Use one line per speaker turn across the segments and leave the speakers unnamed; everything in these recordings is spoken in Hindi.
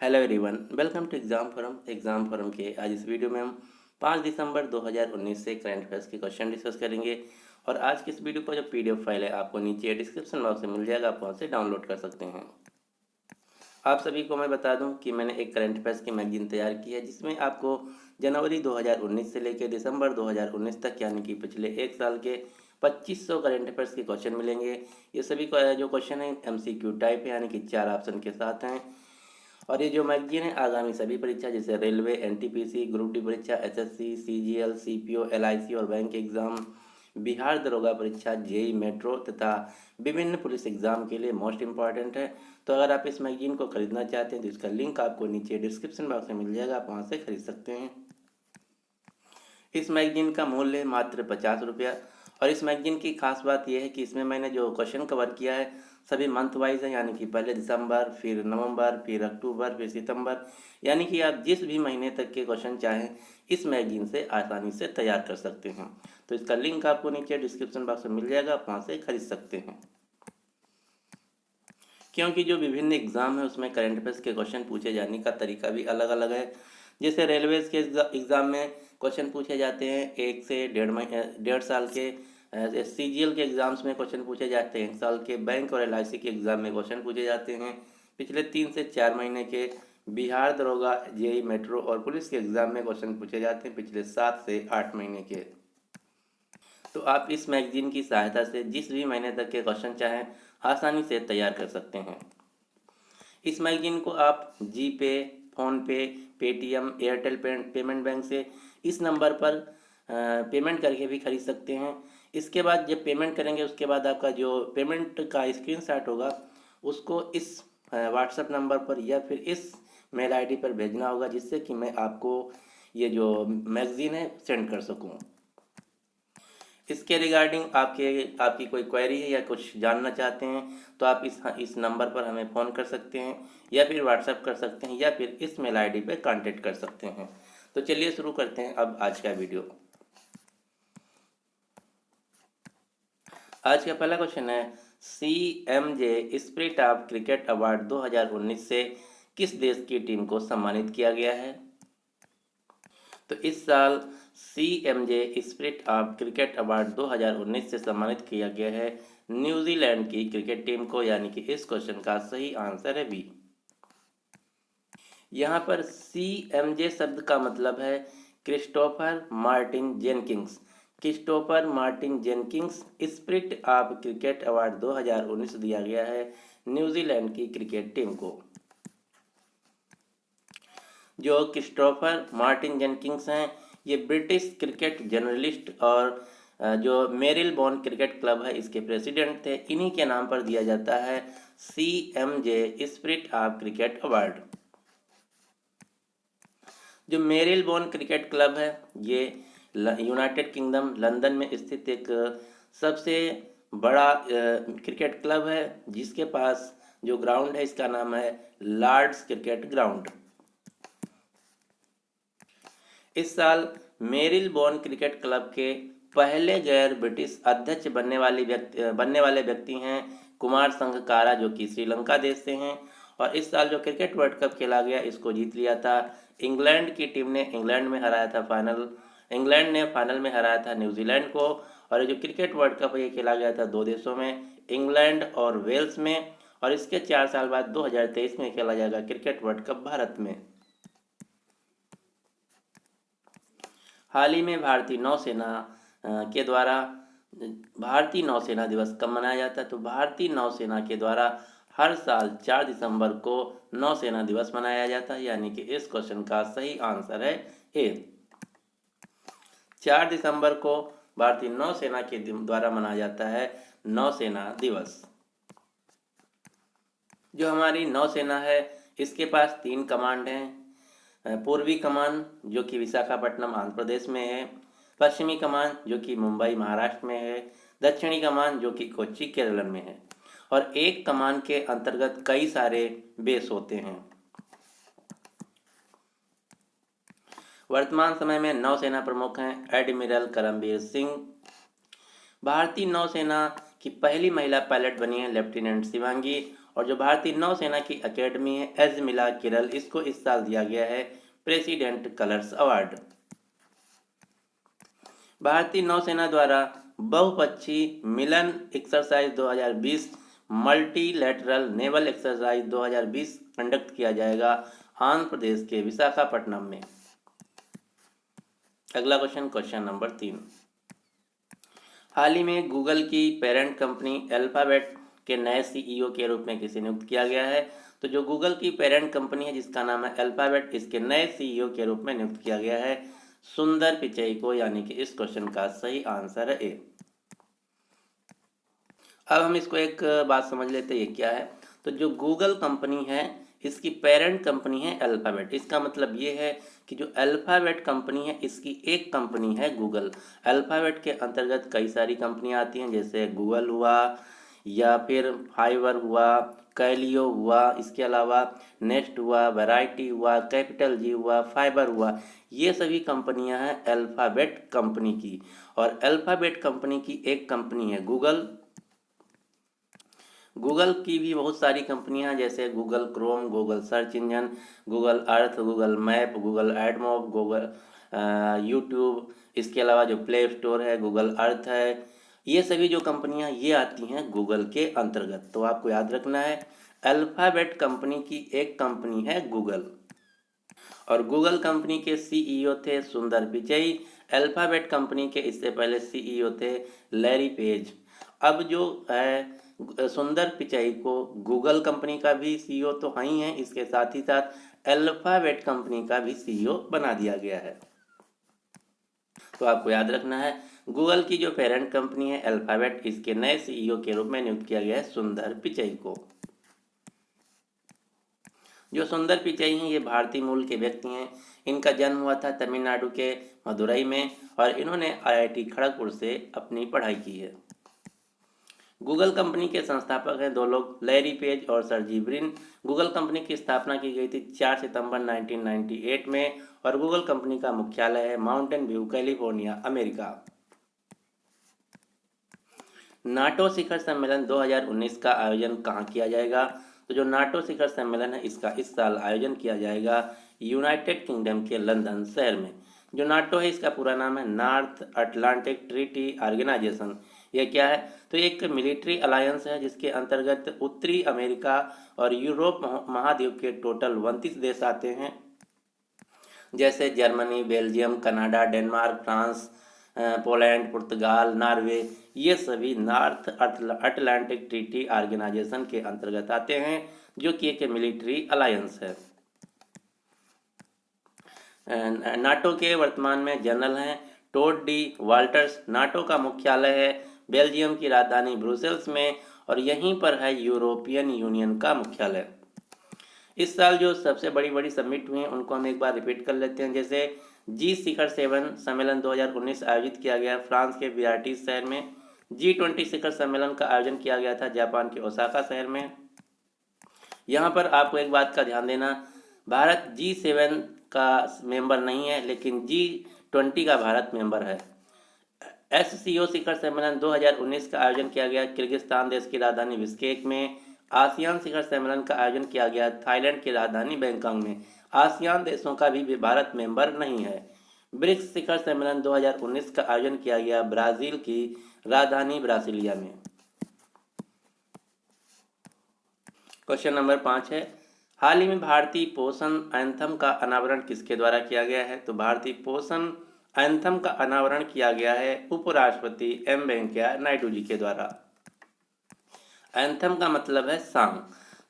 Hello everyone, welcome to exam forum के आज इस वीडियो में हम 5 दिसंबर 2019 से करंट अफेयर्स के क्वेश्चन डिस्कस करेंगे। और आज की इस वीडियो का जो पीडीएफ फाइल है आपको नीचे डिस्क्रिप्शन बॉक्स में मिल जाएगा, आप वहाँ से डाउनलोड कर सकते हैं। आप सभी को मैं बता दूं कि मैंने एक करंट अफेयर्स की मैगजीन तैयार की है जिसमें आपको जनवरी 2019 से लेकर दिसंबर 2019 तक यानी कि पिछले एक साल के 2500 करंट अफेयर्स के क्वेश्चन मिलेंगे। ये सभी जो क्वेश्चन है एमसीक्यू टाइप है यानी कि 4 ऑप्शन के साथ हैं। और ये जो मैगजीन है आगामी सभी परीक्षा जैसे रेलवे, एनटीपीसी, ग्रुप डी परीक्षा, एसएससी, सीजीएल, सीपीओ, एलआईसी और बैंक एग्जाम, बिहार दरोगा परीक्षा, जेई मेट्रो तथा विभिन्न पुलिस एग्जाम के लिए मोस्ट इम्पॉर्टेंट है। तो अगर आप इस मैगजीन को खरीदना चाहते हैं तो इसका लिंक आपको नीचे डिस्क्रिप्शन बॉक्स में मिल जाएगा, आप वहाँ से खरीद सकते हैं। इस मैगजीन का मूल्य मात्र 50 रुपया। और इस मैगजीन की खास बात यह है कि इसमें मैंने जो क्वेश्चन कवर किया है सभी मंथ वाइज है, यानी कि पहले दिसंबर, फिर नवंबर, फिर अक्टूबर, फिर सितंबर, यानी कि आप जिस भी महीने तक के क्वेश्चन चाहें इस मैगजीन से आसानी से तैयार कर सकते हैं। तो इसका लिंक आपको नीचे डिस्क्रिप्शन बॉक्स में मिल जाएगा, आप वहाँ से खरीद सकते हैं। क्योंकि जो विभिन्न एग्ज़ाम है उसमें करंट अफेयर्स के क्वेश्चन पूछे जाने का तरीका भी अलग अलग है। जैसे रेलवेज़ के एग्ज़ाम में क्वेश्चन पूछे जाते हैं 1 से 1.5 साल के, सीजीएल के एग्ज़ाम्स में क्वेश्चन पूछे जाते हैं 1 साल के, बैंक और एलआईसी के एग्ज़ाम में क्वेश्चन पूछे जाते हैं पिछले 3 से 4 महीने के, बिहार दरोगा, जेई मेट्रो और पुलिस के एग्ज़ाम में क्वेश्चन पूछे जाते हैं पिछले 7 से 8 महीने के। तो आप इस मैगजीन की सहायता से जिस भी महीने तक के क्वेश्चन चाहें आसानी से तैयार कर सकते हैं। इस मैगजीन को आप जी पे, PhonePe, Paytm, Airtel payment bank से इस नंबर पर पेमेंट करके भी खरीद सकते हैं। इसके बाद जब पेमेंट करेंगे उसके बाद आपका जो पेमेंट का स्क्रीनशॉट होगा उसको इस व्हाट्सएप नंबर पर या फिर इस मेल आईडी पर भेजना होगा, जिससे कि मैं आपको ये जो मैगज़ीन है सेंड कर सकूं। इसके रिगार्डिंग आपकी कोई क्वेरी है या कुछ जानना चाहते हैं तो आप इस नंबर पर हमें फ़ोन कर सकते हैं या फिर व्हाट्सएप कर सकते हैं या फिर इस मेल आईडी पे कांटेक्ट कर सकते हैं। तो चलिए शुरू करते हैं अब आज का वीडियो। आज का पहला क्वेश्चन है, CMJ spirit of cricket award 2019 से किस देश की टीम को सम्मानित किया गया है? तो इस साल CMJ spirit of cricket award 2019 से सम्मानित किया गया है न्यूजीलैंड की क्रिकेट टीम को, यानी कि इस क्वेश्चन का सही आंसर है बी। यहाँ पर CMJ शब्द का मतलब है Christopher Martin Jenkins. Christopher Martin Jenkins spirit of cricket award 2019 दिया गया है न्यूजीलैंड की क्रिकेट टीम को। जो क्रिस्टोफर मार्टिन जेनकिंग्स हैं ये ब्रिटिश क्रिकेट जर्नलिस्ट और जो मेरिलबोर्न क्रिकेट क्लब है इसके प्रेसिडेंट थे। इन्हीं के नाम पर दिया जाता है CMJ spirit of cricket award. जो मेरिलबोर्न क्रिकेट क्लब है ये यूनाइटेड किंगडम लंदन में स्थित एक सबसे बड़ा क्रिकेट क्लब है, जिसके पास जो ग्राउंड है इसका नाम है लॉर्ड्स क्रिकेट ग्राउंड। इस साल मेरिलबोर्न क्रिकेट क्लब के पहले गैर ब्रिटिश अध्यक्ष बनने वाले व्यक्ति हैं कुमार संगकारा, जो कि श्रीलंका देश से हैं। और इस साल जो क्रिकेट वर्ल्ड कप खेला गया इसको जीत लिया था इंग्लैंड की टीम ने। इंग्लैंड ने फाइनल में हराया था न्यूजीलैंड को। और जो क्रिकेट वर्ल्ड कप ये खेला गया था 2 देशों में, इंग्लैंड और वेल्स में। और इसके 4 साल बाद 2023 में खेला जाएगा क्रिकेट वर्ल्ड कप भारत में। हाल ही में के द्वारा भारतीय नौसेना दिवस कब मनाया जाता है? तो भारतीय नौसेना के द्वारा हर साल 4 दिसंबर को नौसेना दिवस मनाया जाता है, यानी कि इस क्वेश्चन का सही आंसर है ए। 4 दिसंबर को भारतीय नौसेना के द्वारा मनाया जाता है नौसेना दिवस। जो हमारी नौसेना है इसके पास 3 कमांड हैं। पूर्वी कमान जो कि विशाखापट्टनम आंध्र प्रदेश में है, पश्चिमी कमान जो कि मुंबई महाराष्ट्र में है, दक्षिणी कमान जो कि कोच्चि केरल में है। और एक कमान के अंतर्गत कई सारे बेस होते हैं। वर्तमान समय में नौसेना प्रमुख हैं एडमिरल करमबीर सिंह। भारतीय नौसेना की पहली महिला पायलट बनी है लेफ्टिनेंट शिवांगी। और जो भारतीय नौसेना की अकेडमी है एजमिला केरल, इसको इस साल दिया गया है प्रेसिडेंट कलर्स अवार्ड। भारतीय नौसेना द्वारा बहुपक्षीय Milan exercise 2020 multilateral naval exercise 2020 conduct किया जाएगा आंध्र प्रदेश के विशाखापट्टनम में। अगला क्वेश्चन, क्वेश्चन नंबर 3। हाल ही में गूगल की पेरेंट कंपनी अल्फाबेट के नए सीईओ के रूप में किसे नियुक्त किया गया है? तो जो गूगल की पेरेंट कंपनी है जिसका नाम है अल्फाबेट, इसके नए सीईओ के रूप में नियुक्त किया गया है सुंदर पिचई को, यानी कि इस क्वेश्चन का सही आंसर है ए। अब हम इसको एक बात समझ लेते हैं, ये क्या है। तो जो गूगल कंपनी है इसकी पेरेंट कंपनी है अल्फाबेट। इसका मतलब ये है कि जो अल्फाबेट कंपनी है इसकी एक कंपनी है गूगल। अल्फाबेट के अंतर्गत कई सारी कंपनियां आती हैं, जैसे गूगल हुआ या फिर फाइवर हुआ, कैलियो हुआ, इसके अलावा नेक्स्ट हुआ, वैरायटी हुआ, कैपिटल जी हुआ, फाइबर हुआ। ये सभी कंपनियां हैं अल्फाबेट कंपनी की। और अल्फाबेट कंपनी की एक कंपनी है गूगल। गूगल की भी बहुत सारी कंपनियां हैं, जैसे Google Chrome, Google search engine, Google Earth, Google map, Google AdMob, Google YouTube, इसके अलावा जो प्ले स्टोर है, गूगल अर्थ है। ये सभी जो कंपनियां ये आती हैं गूगल के अंतर्गत। तो आपको याद रखना है अल्फाबेट कंपनी की एक कंपनी है गूगल। और गूगल कंपनी के सीईओ थे सुंदर पिचई। अल्फाबेट कंपनी के इससे पहले सीईओ थे लैरी पेज। अब जो है सुंदर पिचाई को गूगल कंपनी का भी सीईओ तो ही है, इसके साथ ही साथ अल्फाबेट कंपनी का भी सीईओ बना दिया गया है। तो आपको याद रखना है गूगल की जो पेरेंट कंपनी है अल्फाबेट, इसके नए सीईओ के रूप में नियुक्त किया गया है सुंदर पिचाई को। जो सुंदर पिचाई हैं ये भारतीय मूल के व्यक्ति हैं। इनका जन्म हुआ था तमिलनाडु के मदुरई में और इन्होंने आईआईटी खड़गपुर से अपनी पढ़ाई की है। गूगल कंपनी के संस्थापक हैं दो लोग, लैरी पेज और सर्जी ब्रिन। गूगल कंपनी की स्थापना की गई थी 4 सितंबर 1998 में और गूगल कंपनी का मुख्यालय है Mountain View, California, America. NATO शिखर सम्मेलन 2019 का आयोजन कहाँ किया जाएगा? तो जो नाटो शिखर सम्मेलन है इसका इस साल आयोजन किया जाएगा यूनाइटेड किंगडम के लंदन शहर में। जो नाटो है इसका पूरा नाम है नॉर्थ अटलांटिक ट्रीटी ऑर्गेनाइजेशन। यह क्या है? तो एक मिलिट्री अलायंस है जिसके अंतर्गत उत्तरी अमेरिका और यूरोप महाद्वीप के टोटल 29 देश आते हैं, जैसे Germany, Belgium, Canada, Denmark, France, Poland, पुर्तगाल, नॉर्वे। ये सभी नॉर्थ अटलांटिक ट्रीटी ऑर्गेनाइजेशन के अंतर्गत आते हैं, जो कि एक मिलिट्री अलायंस है। नाटो के वर्तमान में जनरल हैं टोड डी वाल्टर्स। नाटो का मुख्यालय है बेल्जियम की राजधानी ब्रुसेल्स में और यहीं पर है यूरोपियन यूनियन का मुख्यालय। इस साल जो सबसे बड़ी बड़ी समिट हुई हैं उनको हम एक बार रिपीट कर लेते हैं। जैसे जी शिखर 7 सम्मेलन 2019 आयोजित किया गया फ्रांस के बियारिट्ज शहर में। G20 शिखर सम्मेलन का आयोजन किया गया था जापान के ओसाका शहर में। यहाँ पर आपको एक बात का ध्यान देना, भारत G7 का मेंबर नहीं है लेकिन G20 का भारत मेंबर है। SCO शिखर सम्मेलन 2019 का आयोजन किया गया किर्गिस्तान देश की राजधानी बिश्केक में। आसियान शिखर सम्मेलन का आयोजन किया गया थाईलैंड की राजधानी बैंकॉक में। आसियान देशों का भी भारत मेंबर नहीं है। ब्रिक्स शिखर सम्मेलन 2019 का आयोजन किया गया ब्राजील की राजधानी ब्रासिलिया में। क्वेश्चन नंबर 5 है, हाल ही में भारतीय पोषण एंथम का अनावरण किसके द्वारा किया गया है? तो भारतीय पोषण एंथम का अनावरण किया गया है उपराष्ट्रपति एम वेंकैया नायडू जी के द्वारा। एंथम का मतलब है सॉन्ग।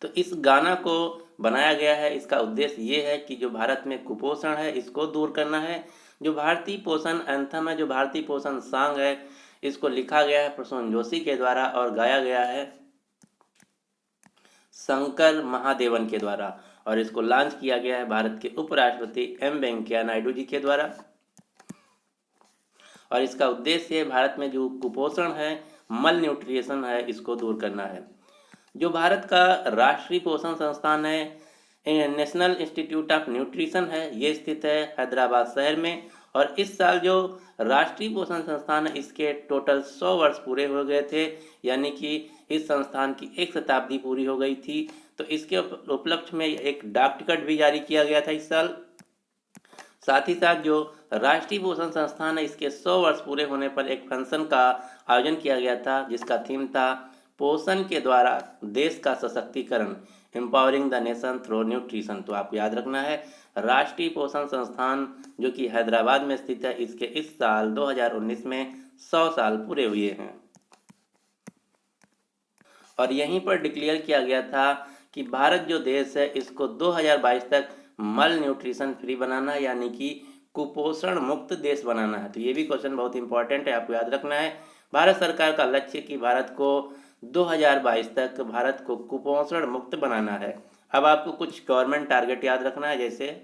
तो इस गाना को बनाया गया है, इसका उद्देश्य ये है कि जो भारत में कुपोषण है इसको दूर करना है। जो भारतीय पोषण एंथम है, जो भारतीय पोषण सॉन्ग है, इसको लिखा गया है प्रसून जोशी के द्वारा और गाया गया है शंकर महादेवन के द्वारा और इसको लॉन्च किया गया है भारत के उपराष्ट्रपति एम वेंकैया नायडू जी के द्वारा। और इसका उद्देश्य भारत में जो कुपोषण है, मल न्यूट्रिशन है, इसको दूर करना है। जो भारत का राष्ट्रीय पोषण संस्थान है, नेशनल इंस्टीट्यूट ऑफ न्यूट्रिशन है, ये स्थित है हैदराबाद शहर में और इस साल जो राष्ट्रीय पोषण संस्थान है इसके टोटल 100 वर्ष पूरे हो गए थे, यानी कि इस संस्थान की 1 शताब्दी पूरी हो गई थी। तो इसके उपलक्ष्य में एक डाक टिकट भी जारी किया गया था इस साल। साथ ही साथ जो राष्ट्रीय पोषण संस्थान है इसके 100 वर्ष पूरे होने पर एक फंक्शन का आयोजन किया गया था जिसका थीम था पोषण के द्वारा देश का सशक्तिकरण, empowering the nation through nutrition. तो आपको याद रखना है राष्ट्रीय पोषण संस्थान जो कि हैदराबाद में स्थित है, इसके इस साल 2019 में 100 साल पूरे हुए हैं। और यहीं पर डिक्लेयर किया गया था कि भारत जो देश है इसको 2022 तक मल न्यूट्रिशन फ्री बनाना है, यानी कि कुपोषण मुक्त देश बनाना है। तो ये भी क्वेश्चन बहुत इंपॉर्टेंट है, आपको याद रखना है। भारत सरकार का लक्ष्य कि भारत को 2022 तक भारत को कुपोषण मुक्त बनाना है। अब आपको कुछ गवर्नमेंट टारगेट याद रखना है, जैसे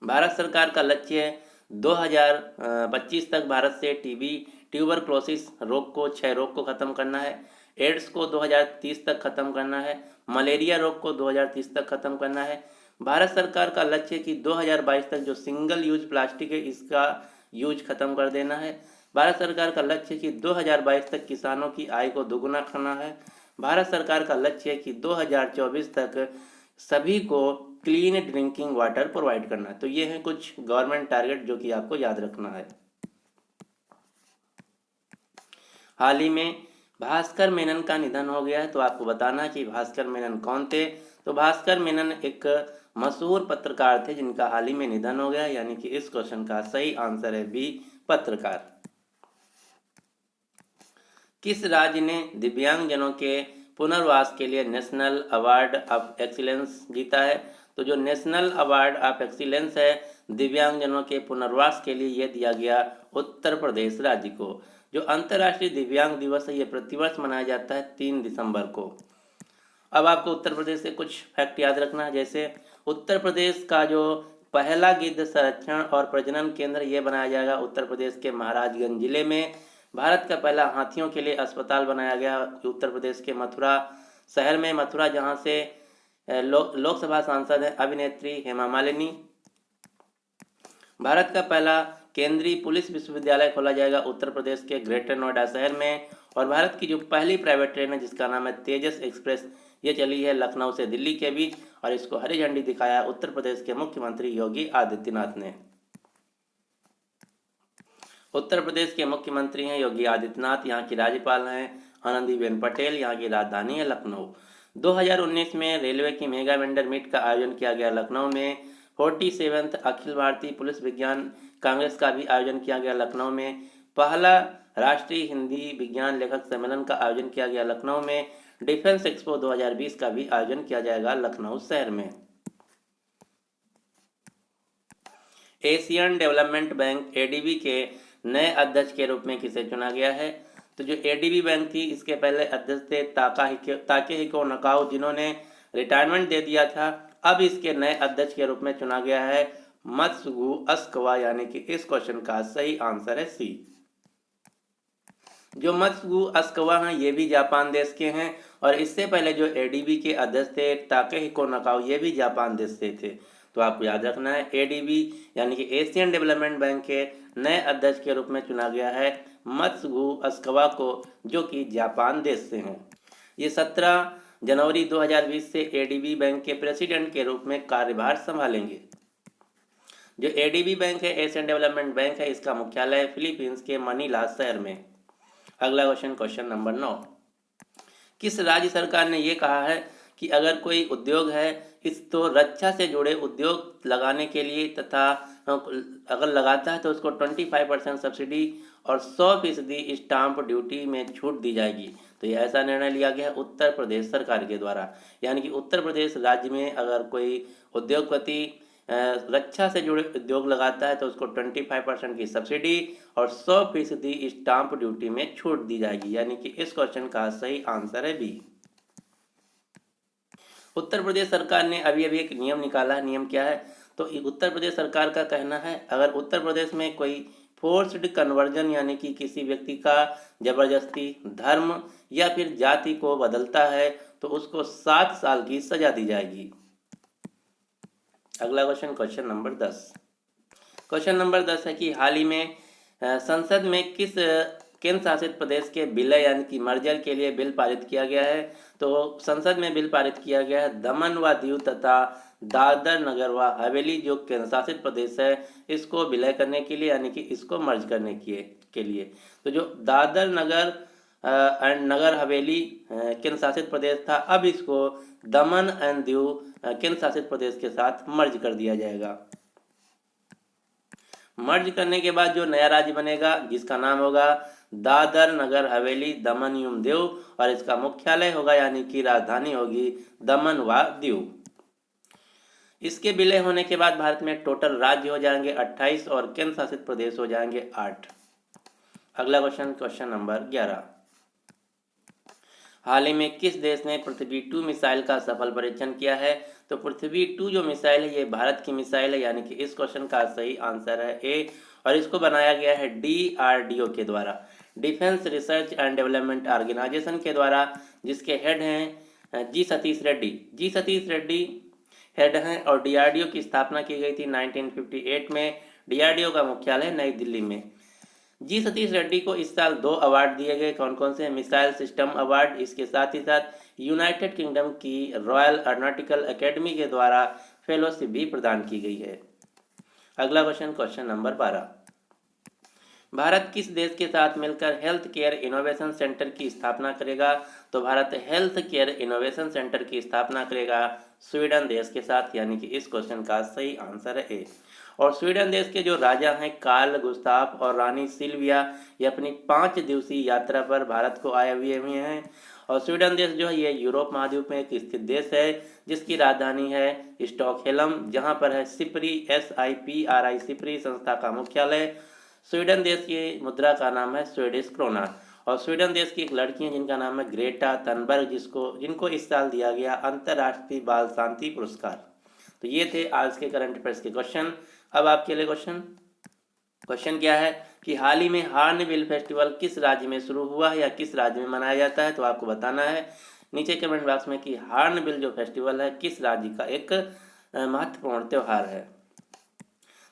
भारत सरकार का लक्ष्य है 2025 तक भारत से टीबी ट्यूबरक्लोसिस रोग को, क्षय रोग को खत्म करना है। एड्स को 2030 तक खत्म करना है। मलेरिया रोग को 2030 तक खत्म करना है। भारत सरकार का लक्ष्य है कि 2022 तक जो सिंगल यूज प्लास्टिक है इसका यूज खत्म कर देना है। भारत सरकार का लक्ष्य है कि 2022 तक किसानों की आय को दोगुना करना है। भारत सरकार का लक्ष्य है कि 2024 तक सभी को क्लीन ड्रिंकिंग वाटर प्रोवाइड करना है। तो ये हैं कुछ गवर्नमेंट टारगेट जो कि आपको याद रखना है। हाल ही में भास्कर मेनन का निधन हो गया है, तो आपको बताना कि भास्कर मेनन कौन थे। तो भास्कर मेनन एक मशहूर पत्रकार थे जिनका हाल ही में निधन हो गया, यानी कि इस क्वेश्चन का सही आंसर है बी, पत्रकार। किस राज्य ने दिव्यांगजनों के पुनर्वास के लिए नेशनल अवार्ड ऑफ एक्सीलेंस जीता है? तो जो नेशनल अवार्ड ऑफ एक्सीलेंस है दिव्यांगजनों के पुनर्वास के लिए यह दिया गया उत्तर प्रदेश राज्य को। जो अंतर्राष्ट्रीय दिव्यांग दिवस है ये प्रतिवर्ष मनाया जाता है 3 दिसंबर को। अब आपको उत्तर प्रदेश से कुछ फैक्ट याद रखना है, जैसे उत्तर प्रदेश का जो पहला गिद्ध संरक्षण और प्रजनन केंद्र ये बनाया जाएगा उत्तर प्रदेश के महाराजगंज जिले में। भारत का पहला हाथियों के लिए अस्पताल बनाया गया उत्तर प्रदेश के मथुरा शहर में। मथुरा जहां से लोकसभा सांसद है अभिनेत्री हेमा मालिनी। भारत का पहला केंद्रीय पुलिस विश्वविद्यालय खोला जाएगा उत्तर प्रदेश के ग्रेटर नोएडा शहर में। और भारत की जो पहली प्राइवेट ट्रेन है जिसका नाम है तेजस एक्सप्रेस, ये चली है लखनऊ से दिल्ली के बीच और इसको हरी झंडी दिखाया उत्तर प्रदेश के मुख्यमंत्री योगी आदित्यनाथ ने। उत्तर प्रदेश के मुख्यमंत्री हैं योगी आदित्यनाथ, यहाँ की राज्यपाल हैं आनंदीबेन पटेल, यहाँ की राजधानी है लखनऊ। 2019 में रेलवे की मेगा वेंडर मीट का आयोजन किया गया लखनऊ में। 47th अखिल भारतीय पुलिस विज्ञान कांग्रेस का भी आयोजन किया गया लखनऊ में। पहला राष्ट्रीय हिंदी विज्ञान लेखक सम्मेलन का आयोजन किया गया लखनऊ में। डिफेंस एक्सपो 2020 का भी आयोजन किया जाएगा लखनऊ शहर में। एशियन डेवलपमेंट बैंक एडीबी के नए अध्यक्ष के रूप में किसे चुना गया है? तो जो एडीबी बैंक थी इसके पहले अध्यक्ष थे ताकेहिको नकाउ, जिन्होंने रिटायरमेंट दे दिया था। अब इसके नए अध्यक्ष के रूप में चुना गया है मत्सुगु अस्कवा, यानी कि इस क्वेश्चन का सही आंसर है सी। जो मत्सुगु अस्कवा हैं ये भी जापान देश के हैं और इससे पहले जो एडीबी के अध्यक्ष थे ताकेहिको नकाउ ये भी जापान देश से थे। तो आपको याद रखना है एडीबी यानी कि एशियन डेवलपमेंट बैंक के नए अध्यक्ष के रूप में चुना गया है मत्सुगु अस्कवा को, जो कि जापान देश से हैं। ये 17 जनवरी 2020 से एडीबी बैंक के प्रेसिडेंट के रूप में कार्यभार संभालेंगे। जो एडीबी बैंक है एशियन डेवलपमेंट बैंक है, इसका मुख्यालय फिलीपींस के मनीला शहर में। अगला क्वेश्चन, क्वेश्चन नंबर 9। किस राज्य सरकार ने ये कहा है कि अगर कोई उद्योग है इस तो रक्षा से जुड़े उद्योग लगाने के लिए तथा अगर लगाता है तो उसको 25% सब्सिडी और 100% स्टाम्प ड्यूटी में छूट दी जाएगी। तो ये ऐसा निर्णय लिया गया है उत्तर प्रदेश सरकार के द्वारा, यानी कि उत्तर प्रदेश राज्य में अगर कोई उद्योगपति रक्षा से जुड़े उद्योग लगाता है तो उसको 25% की सब्सिडी और 100% स्टाम्प ड्यूटी में छूट दी जाएगी, यानी कि इस क्वेश्चन का सही आंसर है बी। उत्तर प्रदेश सरकार ने अभी अभी एक नियम निकाला है। नियम क्या है? तो उत्तर प्रदेश सरकार का कहना है अगर उत्तर प्रदेश में कोई फोर्स्ड कन्वर्जन यानी कि किसी व्यक्ति का जबरदस्ती धर्म या फिर जाति को बदलता है तो उसको 7 साल की सजा दी जाएगी। अगला question, question number 10। Question number 10 है कि हाल ही में संसद में किस केंद्र शासित प्रदेश के विलय यानी कि मर्जर के लिए बिल पारित किया गया है। तो संसद में बिल पारित किया गया है दमन व दीव तथा दादर नगर व हवेली जो केंद्र शासित प्रदेश है इसको विलय करने के लिए यानी कि इसको मर्ज करने के लिए। तो जो दादर नगर एंड नगर हवेली केंद्र शासित प्रदेश था, अब इसको दमन एंड दीव केंद्र शासित प्रदेश के साथ मर्ज कर दिया जाएगा। मर्ज करने के बाद जो नया राज्य बनेगा जिसका नाम होगा दादर नगर हवेली दमन एवं दीव और इसका मुख्यालय होगा यानी कि राजधानी होगी दमन व दीव। इसके विलय होने के बाद भारत में टोटल राज्य हो जाएंगे 28 और केंद्र शासित प्रदेश हो जाएंगे 8। अगला क्वेश्चन, क्वेश्चन नंबर 11। हाल ही में किस देश ने पृथ्वी 2 मिसाइल का सफल परीक्षण किया है। तो पृथ्वी 2 जो मिसाइल है ये भारत की मिसाइल है यानी कि इस क्वेश्चन का सही आंसर है ए और इसको बनाया गया है DRDO के द्वारा, defence research and development organisation के द्वारा, जिसके हेड हैं G Satish Reddy. G Satish Reddy head हैं और DRDO की स्थापना की गई थी 1958 में। DRDO का मुख्यालय नई दिल्ली में। जी सतीश रेड्डी को इस साल 2 अवार्ड दिए गए, कौन कौन से? मिसाइल सिस्टम अवार्ड, इसके साथ ही साथ यूनाइटेड किंगडम की रॉयल एरोनॉटिकल एकेडमी के द्वारा फेलोशिप भी प्रदान की गई है। अगला क्वेश्चन, क्वेश्चन नंबर 12। भारत किस देश के साथ मिलकर हेल्थ केयर इनोवेशन सेंटर की स्थापना करेगा। तो Bharat health care innovation centre की स्थापना करेगा स्वीडन देश के साथ यानी कि इस क्वेश्चन का सही आंसर है ए। और स्वीडन देश के जो राजा हैं कार्ल गुस्ताफ और रानी सिल्विया ये अपनी 5 दिवसीय यात्रा पर भारत को आए हुए हैं। और स्वीडन देश जो है ये यूरोप महाद्वीप में एक स्थित देश है जिसकी राजधानी है स्टॉकहोल्म, जहाँ पर है सिप्री SIPRI सिप्री संस्था का मुख्यालय। स्वीडन देश की मुद्रा का नाम है स्वीडिश क्रोना। और स्वीडन देश की एक लड़की है जिनका नाम है ग्रेटा थनबर्ग जिनको इस साल दिया गया अंतर्राष्ट्रीय बाल शांति पुरस्कार। तो ये थे आज के करंट अफेयर्स के क्वेश्चन। अब आपके लिए क्वेश्चन क्या है कि हाल ही में हार्नबिल फेस्टिवल किस राज्य में शुरू हुआ है या किस राज्य में मनाया जाता है। तो आपको बताना है नीचे कमेंट बॉक्स में कि हार्नबिल जो फेस्टिवल है किस राज्य का एक महत्वपूर्ण त्यौहार है।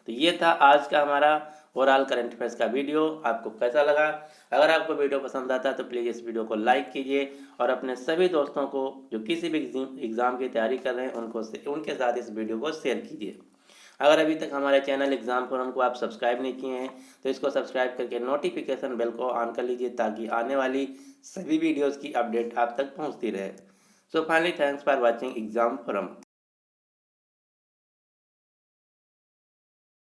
तो ये था आज का हमारा ओवरऑल करंट अफेयर्स का वीडियो। आपको कैसा लगा? अगर आपको वीडियो पसंद आता है तो प्लीज़ इस वीडियो को लाइक कीजिए और अपने सभी दोस्तों को जो किसी भी एग्ज़ाम की तैयारी कर रहे हैं उनके साथ इस वीडियो को शेयर कीजिए। अगर अभी तक हमारे चैनल एग्जाम फोरम को आप सब्सक्राइब नहीं किए हैं तो इसको सब्सक्राइब करके नोटिफिकेशन बेल को ऑन कर लीजिए ताकि आने वाली सभी वीडियोज़ की अपडेट आप तक पहुँचती रहे। So finally thanks for watching exam forum.